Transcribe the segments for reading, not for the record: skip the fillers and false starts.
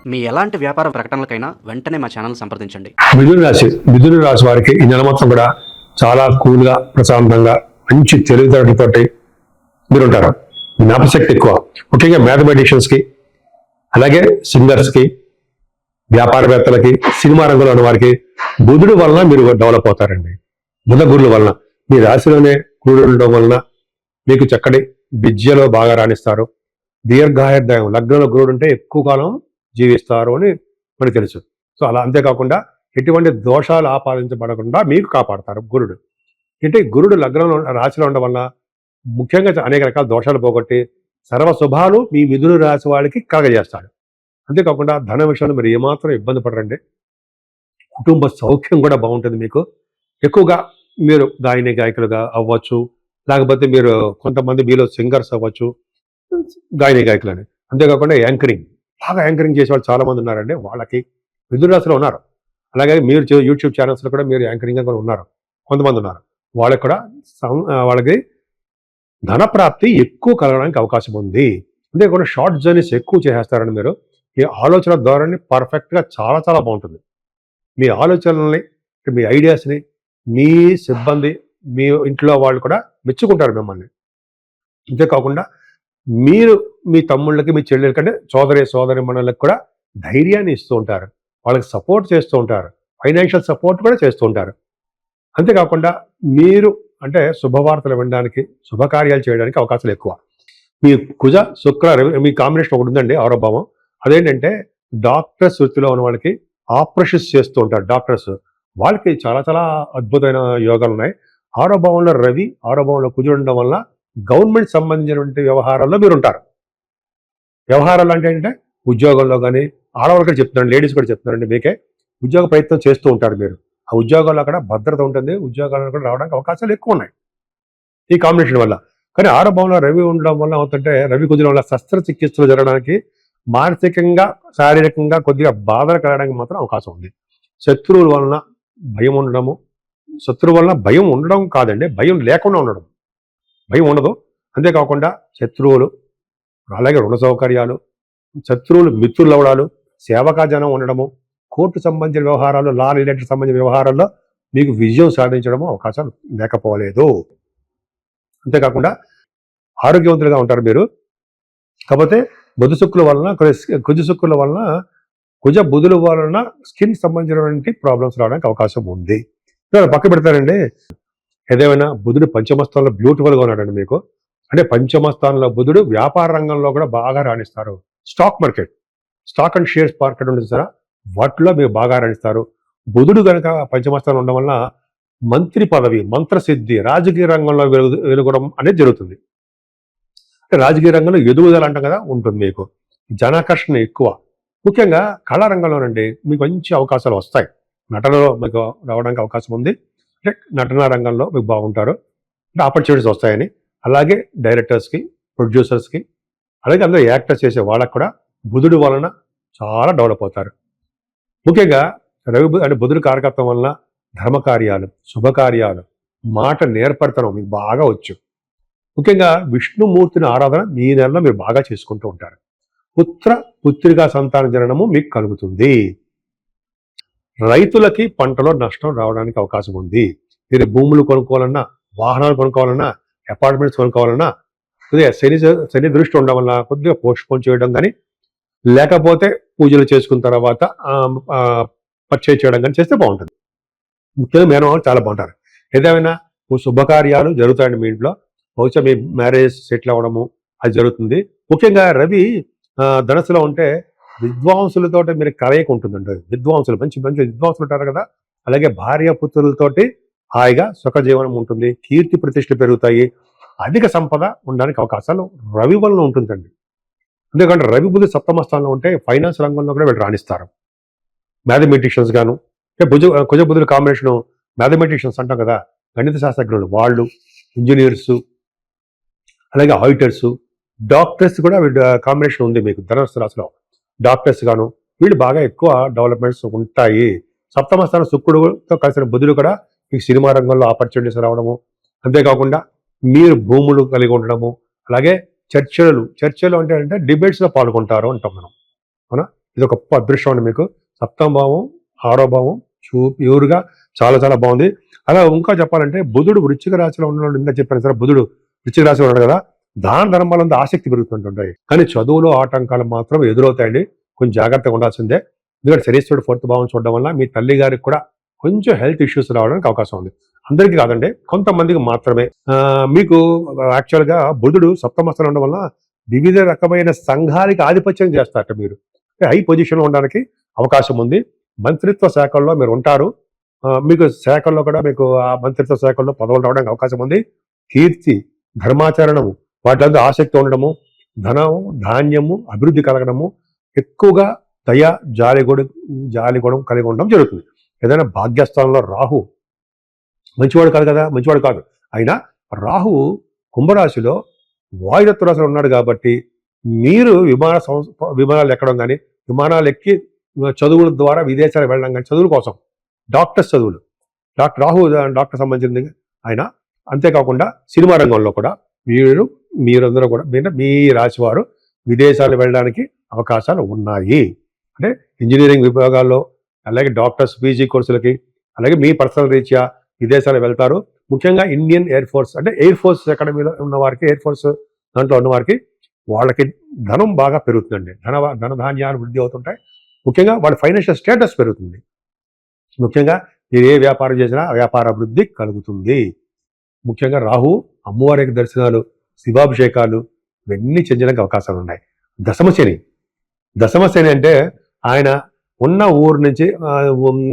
మీ ఎలాంటి వ్యాపార ప్రకటనలకైనా వెంటనే మా ఛానల్ సంప్రదించండి. మిథున రాశి వారికి ఈ నెల మొత్తం కూడా చాలా కూల్గా, ప్రశాంతంగా, మంచి తెలివితేటలతోటి మీరు ఉంటారు. జ్ఞాపశక్తి ఎక్కువ, ముఖ్యంగా మ్యాథమెటిషియన్స్కి, అలాగే సింగర్స్కి, వ్యాపారవేత్తలకి, సినిమా రంగంలో ఉన్న వారికి బుధుడు వలన మీరు డెవలప్ అవుతారండి. బుధ గురుల వలన మీ రాశిలోనే గురుడు ఉండడం వలన మీకు చక్కటి విద్యలో బాగా రాణిస్తారు. దీర్ఘాయుర్దాయం, లగ్నంలో గురుడు ఉంటే ఎక్కువ కాలం జీవిస్తారు అని మనకు తెలుసు. సో అలా అంతేకాకుండా ఎటువంటి దోషాలు ఆపాదించబడకుండా మీకు కాపాడతారు గురుడు. అంటే గురుడు లగ్నంలో రాశిలో ఉండడం వల్ల ముఖ్యంగా అనేక రకాల దోషాలు పోగొట్టి సర్వ శుభాలు మీ మిథున రాశి వాళ్ళకి కలగజేస్తాడు. అంతేకాకుండా ధన విషయంలో మీరు ఏమాత్రం ఇబ్బంది పడరండి. కుటుంబ సౌఖ్యం కూడా బాగుంటుంది. మీకు ఎక్కువగా మీరు గాయకులుగా అవ్వచ్చు, లేకపోతే మీరు కొంతమంది మీలో సింగర్స్ అవ్వచ్చు, గాయకులని. అంతేకాకుండా బాగా యాంకరింగ్ చేసే వాళ్ళు చాలా మంది ఉన్నారండి. వాళ్ళకి మిథున రాశిలో ఉన్నారు. అలాగే మీరు యూట్యూబ్ ఛానల్స్లో కూడా మీరు యాంకరింగ్ కూడా ఉన్నారు, కొంతమంది ఉన్నారు. వాళ్ళకి కూడా వాళ్ళకి ధనప్రాప్తి ఎక్కువ కలగడానికి అవకాశం ఉంది. అంతేకాకుండా షార్ట్ జర్నీస్ ఎక్కువ చేసేస్తారని మీరు. ఈ ఆలోచన ధోరణి పర్ఫెక్ట్గా చాలా చాలా బాగుంటుంది. మీ ఆలోచనల్ని, మీ ఐడియాస్ని మీ సిబ్బంది, మీ ఇంట్లో వాళ్ళు కూడా మెచ్చుకుంటారు మిమ్మల్ని. అంతేకాకుండా మీరు మీ తమ్ముళ్ళకి, మీ చెల్లెళ్ళ కంటే సోదరి మనలకు కూడా ధైర్యాన్ని ఇస్తూ ఉంటారు. వాళ్ళకి సపోర్ట్ చేస్తూ ఉంటారు. ఫైనాన్షియల్ సపోర్ట్ కూడా చేస్తూ ఉంటారు. అంతేకాకుండా మీరు అంటే శుభవార్తలు వినడానికి, శుభకార్యాలు చేయడానికి అవకాశాలు ఎక్కువ. మీ కుజ శుక్ర మీ కాంబినేషన్ ఒకటి ఉందండి, ఆరోభావం. అదేంటంటే డాక్టర్స్ వృత్తిలో ఉన్న వాళ్ళకి ఆపరేషన్స్ చేస్తూ ఉంటారు. డాక్టర్స్ వాళ్ళకి చాలా చాలా అద్భుతమైన యోగాలు ఉన్నాయి. ఆరోభావంలో రవి, ఆరోభావంలో కుజుడు ఉండడం వల్ల గవర్నమెంట్ సంబంధించినటువంటి వ్యవహారాల్లో మీరు ఉంటారు. వ్యవహారాలు అంటే ఏంటంటే ఉద్యోగంలో కానీ, ఆడవాళ్ళు కూడా చెప్తున్నాను, లేడీస్ కూడా చెప్తున్నారండి, మీకే ఉద్యోగ ప్రయత్నం చేస్తూ ఉంటారు మీరు. ఆ ఉద్యోగాల్లో కూడా భద్రత ఉంటుంది, ఉద్యోగాల్లో కూడా రావడానికి అవకాశాలు ఎక్కువ ఉన్నాయి ఈ కాంబినేషన్ వల్ల. కానీ ఆరోభావంలో రవి ఉండడం వల్ల అవుతుంటే, రవి కుజుల వల్ల శస్త్రచికిత్సలు జరగడానికి, మానసికంగా శారీరకంగా కొద్దిగా బాధలు కలగడానికి మాత్రం అవకాశం ఉంది. శత్రువుల వలన భయం ఉండడము, శత్రువు వలన భయం ఉండడం కాదండి, భయం లేకుండా ఉండడం. భయం ఉండదు. అంతేకాకుండా శత్రువులు, అలాగే రుణ సౌకర్యాలు, శత్రువులు మిత్రులు అవడాలు, సేవకాజనం ఉండడము, కోర్టు సంబంధించిన వ్యవహారాలు, లా రిలేటెడ్ సంబంధించిన వ్యవహారాల్లో మీకు విజయం సాధించడము అవకాశాలు లేకపోలేదు. అంతేకాకుండా ఆరోగ్యవంతులుగా ఉంటారు మీరు. కాకపోతే బుధ శుక్రుల వలన, కుజ శుక్రుల వలన, కుజ బుధుల వలన స్కిన్ సంబంధించినటువంటి ప్రాబ్లమ్స్ రావడానికి అవకాశం ఉంది. పక్క పెడతారండి. ఏదేమైనా బుధుడు పంచమ స్థానంలో బ్యూటిఫుల్గా ఉన్నాడండి మీకు. అంటే పంచమ స్థానంలో బుధుడు వ్యాపార రంగంలో కూడా బాగా రాణిస్తారు. Stock market, stock and shares market ఉంటుంది సార్, వాటిలో మీరు బాగా రాణిస్తారు. బుధుడు కనుక పంచమ స్థానంలో ఉండడం వల్ల మంత్రి పదవి, మంత్రసిద్ధి, రాజకీయ రంగంలో వెలుగడం అనేది జరుగుతుంది. అంటే రాజకీయ రంగంలో ఎదుగుదల అంటాం కదా, ఉంటుంది మీకు. జనాకర్షణ ఎక్కువ. ముఖ్యంగా కళారంగంలోనండి మీకు మంచి అవకాశాలు వస్తాయి. నటనలో మీకు రావడానికి అవకాశం ఉంది. అంటే నటనా రంగంలో మీకు బాగుంటారు, అంటే ఆపర్చునిటీస్ వస్తాయని. అలాగే డైరెక్టర్స్కి, ప్రొడ్యూసర్స్కి, అలాగే అందరూ యాక్టర్స్ చేసే వాళ్ళకు కూడా బుధుడు వలన చాలా డెవలప్ అవుతారు. ముఖ్యంగా అంటే బుధుడు కారకత్వం వలన ధర్మకార్యాలు, శుభకార్యాలు, మాట నేర్పడతనం మీకు బాగా వచ్చు. ముఖ్యంగా విష్ణుమూర్తిని ఆరాధన ఈ నెలలో మీరు బాగా చేసుకుంటూ ఉంటారు. పుత్రికా సంతాన జననము మీకు కలుగుతుంది. రైతులకి పంటలో నష్టం రావడానికి అవకాశం ఉంది. మీరు భూములు కొనుక్కోవాలన్నా, వాహనాలు కొనుక్కోవాలన్నా, అపార్ట్మెంట్స్ కొనుక్కోవాలన్నా కొద్దిగా శని దృష్టి ఉండడం వల్ల కొద్దిగా పోస్ట్పోన్ చేయడం కానీ, లేకపోతే పూజలు చేసుకున్న తర్వాత పర్చేజ్ చేయడం కానీ చేస్తే బాగుంటుంది. ముఖ్యంగా మేనమామలు చాలా బాగుంటారు. ఏదేమైనా శుభకార్యాలు జరుగుతాయండి మీ ఇంట్లో. బహుశా మీ మ్యారేజ్ సెటిల్ అవ్వడము అది జరుగుతుంది. ముఖ్యంగా రవి ధనస్సులో ఉంటే విద్వాంసులతో మీరు కలయిక ఉంటుందండి. విద్వాంసులు, మంచి మంచి విద్వాంసులు ఉంటారు కదా. అలాగే భార్య పుత్రులతోటి హాయిగా సుఖజీవనం ఉంటుంది. కీర్తి ప్రతిష్టలు పెరుగుతాయి. అధిక సంపద ఉండడానికి అవకాశాలు రవి వలన ఉంటుందండి. ఎందుకంటే రవి బుధి సప్తమ స్థానంలో ఉంటే ఫైనాన్స్ రంగంలో కూడా వీళ్ళు రాణిస్తారు. మ్యాథమెటిషియన్స్ గాను, కుజ బుధుల కాంబినేషన్ మ్యాథమెటిషియన్స్ అంటాం కదా, గణిత శాస్త్రజ్ఞులు, వాళ్ళు, ఇంజనీర్సు, అలాగే ఆడిటర్సు, డాక్టర్స్ కూడా కాంబినేషన్ ఉంది మీకు ధనుస్సు రాశిలో. డాక్టర్స్ గాను వీళ్ళు బాగా ఎక్కువ డెవలప్మెంట్స్ ఉంటాయి. సప్తమ స్థానం శుక్రుడితో కలిసిన బుధుడు కూడా మీకు సినిమా రంగంలో ఆపర్చునిటీస్ రావడము, అంతేకాకుండా మీరు భూములు కలిగి ఉండడము, అలాగే చర్చలు అంటే డిబేట్స్లో పాల్గొంటారు అంటాం మనం, అవునా. ఇది ఒక గొప్ప అదృష్టం అండి మీకు. సప్తమ భావం, 6వ భావం ప్యూర్గా చాలా చాలా బాగుంది. అలా ఇంకా చెప్పాలంటే బుధుడు వృశ్చిక రాశిలో ఉన్నాడు. ఇంకా చెప్పాను సరే, బుధుడు వృశ్చిక రాశిలో ఉన్నాడు కదా, దాన ధర్మాలంతా ఆసక్తి పెరుగుతుంటుంటాయి. కానీ చదువులో ఆటంకాలు మాత్రం ఎదురవుతాయండి. కొంచెం జాగ్రత్తగా ఉండాల్సిందే. ఎందుకంటే శరీశ్వరుడు 4th భావం చూడడం వల్ల మీ తల్లి గారికి కూడా కొంచెం హెల్త్ ఇష్యూస్ రావడానికి అవకాశం ఉంది. అందరికీ కాదండి, కొంతమందికి మాత్రమే. మీకు యాక్చువల్గా బుధుడు సప్తమ స్థానంలో ఉండడం వల్ల వివిధ రకమైన సంఘాలకి ఆధిపత్యం చేస్తారట. మీరు హై పొజిషన్లో ఉండడానికి అవకాశం ఉంది. మంత్రిత్వ శాఖల్లో మీరు ఉంటారు. మీకు శాఖల్లో కూడా మీకు ఆ మంత్రిత్వ శాఖల్లో పదవులు రావడానికి అవకాశం ఉంది. కీర్తి, ధర్మాచరణము, వాటిలో ఆసక్తి ఉండడము, ధనము, ధాన్యము, అభివృద్ధి కలగడము, ఎక్కువగా దయ, జాలిగుణం కలిగి ఉండడం జరుగుతుంది. ఏదైనా భాగ్యస్థానంలో రాహు మంచివాడు కాదు కదా, మంచివాడు కాదు. అయినా రాహు కుంభరాశిలో వాయుతత్వ రాశిలో ఉన్నాడు కాబట్టి మీరు విమానాలు ఎక్కడం కానీ, విమానాలు ఎక్కి చదువుల ద్వారా విదేశాలకు వెళ్ళడం కానీ, చదువుల కోసం డాక్టర్స్ చదువులు, రాహు డాక్టర్ సంబంధించింది ఆయన. అంతేకాకుండా సినిమా రంగంలో కూడా మీరందరూ కూడా మీ రాశి వారు విదేశాలు వెళ్ళడానికి అవకాశాలు ఉన్నాయి. అంటే ఇంజనీరింగ్ విభాగాల్లో, అలాగే డాక్టర్స్ పీజీ కోర్సులకి, అలాగే మీ పర్సనల్ రీత్యా విదేశాలు వెళ్తారు. ముఖ్యంగా ఇండియన్ ఎయిర్ ఫోర్స్, అంటే ఎయిర్ ఫోర్స్ అకాడమీలో ఉన్న వారికి, ఎయిర్ ఫోర్స్ దాంట్లో ఉన్న వారికి వాళ్ళకి ధనం బాగా పెరుగుతుందండి. ధనధాన్యాలు వృద్ధి అవుతుంటాయి. ముఖ్యంగా వాళ్ళ ఫైనాన్షియల్ స్టేటస్ పెరుగుతుంది. ముఖ్యంగా మీరు ఏ వ్యాపారం చేసినా వ్యాపార అభివృద్ధి కలుగుతుంది. ముఖ్యంగా రాహు అమ్మవారికి దర్శనాలు, శివాభిషేకాలు ఇవన్నీ చెందడానికి అవకాశాలు ఉన్నాయి. దశమ శని అంటే ఆయన ఉన్న ఊరు నుంచి,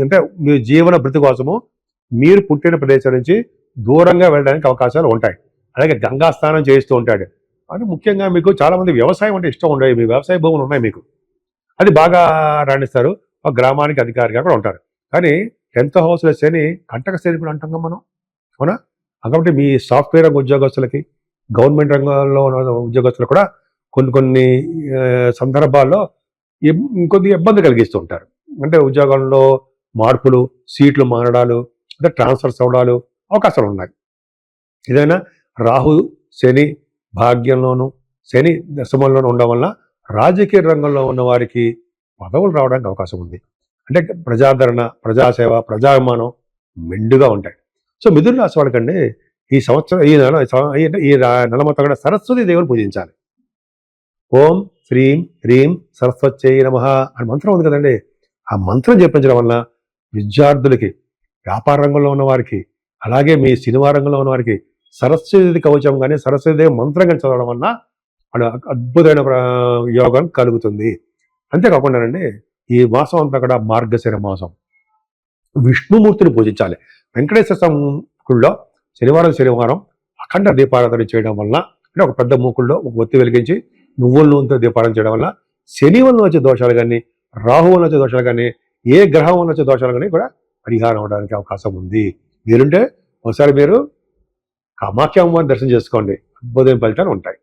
అంటే మీ జీవన భృతి కోసము మీరు పుట్టిన ప్రదేశం నుంచి దూరంగా వెళ్ళడానికి అవకాశాలు ఉంటాయి. అలాగే గంగా స్నానం చేస్తూ ఉంటాడు. అది ముఖ్యంగా మీకు చాలామంది వ్యవసాయం అంటే ఇష్టం ఉండవు. మీ వ్యవసాయ భూములు ఉన్నాయి మీకు, అది బాగా రాణిస్తారు. ఒక గ్రామానికి అధికారిగా కూడా ఉంటారు. కానీ 10th హౌస్లో శని కంటక శని కూడా అంటాం మనం, అవునా? కాబట్టి మీ సాఫ్ట్వేర్ రంగ ఉద్యోగస్తులకి, గవర్నమెంట్ రంగంలో ఉన్న ఉద్యోగస్తులు కూడా కొన్ని సందర్భాల్లో కొద్దిగా ఇబ్బంది కలిగిస్తూ ఉంటారు. అంటే ఉద్యోగంలో మార్పులు, సీట్లు మారడాలు, అంటే ట్రాన్స్ఫర్స్ అవడాలు అవకాశాలు ఉన్నాయి. ఏదైనా రాహు శని భాగ్యంలోను, శని దశమంలోనూ ఉండడం వల్ల రాజకీయ రంగంలో ఉన్న వారికి పదవులు రావడానికి అవకాశం ఉంది. అంటే ప్రజాదరణ, ప్రజాసేవ, ప్రజాభిమానం మెండుగా ఉంటాయి. సో మిథున రాశి వాళ్ళకండి ఈ సంవత్సరం, ఈ నెల మొత్తం కూడా సరస్వతి దేవుని పూజించాలి. ఓం శ్రీం హ్రీం సరస్వత్యై నమః అని మంత్రం ఉంది కదండి. ఆ మంత్రం చెప్పించడం వల్ల విద్యార్థులకి, వ్యాపార రంగంలో ఉన్న వారికి, అలాగే మీ సినిమా రంగంలో ఉన్న వారికి సరస్వతి కవచం కానీ, సరస్వతి దేవి మంత్రం కానీ చదవడం వల్ల అద్భుతమైన యోగం కలుగుతుంది. అంతేకాకుండానండి ఈ మాసం అంతా కూడా మార్గశిర మాసం, విష్ణుమూర్తిని పూజించాలి. వెంకటేశ్వర స్వామి గుళ్ళో శనివారం అఖండ దీపారాధన చేయడం వల్ల, అంటే ఒక పెద్ద మూకుల్లో ఒక ఒత్తి వెలిగించి నువ్వుల నూనెతో దీపారాధన చేయడం వల్ల శని వల్ల వచ్చే దోషాలు కానీ, రాహు వల్ల వచ్చే దోషాలు కానీ, ఏ గ్రహం వల్ల వచ్చే దోషాలు కానీ కూడా పరిహారం అవడానికి అవకాశం ఉంది. మీరుంటే ఒకసారి మీరు కామాఖ్య అమ్మవారిని దర్శనం చేసుకోండి, అద్భుతమైన ఫలితాలు ఉంటాయి.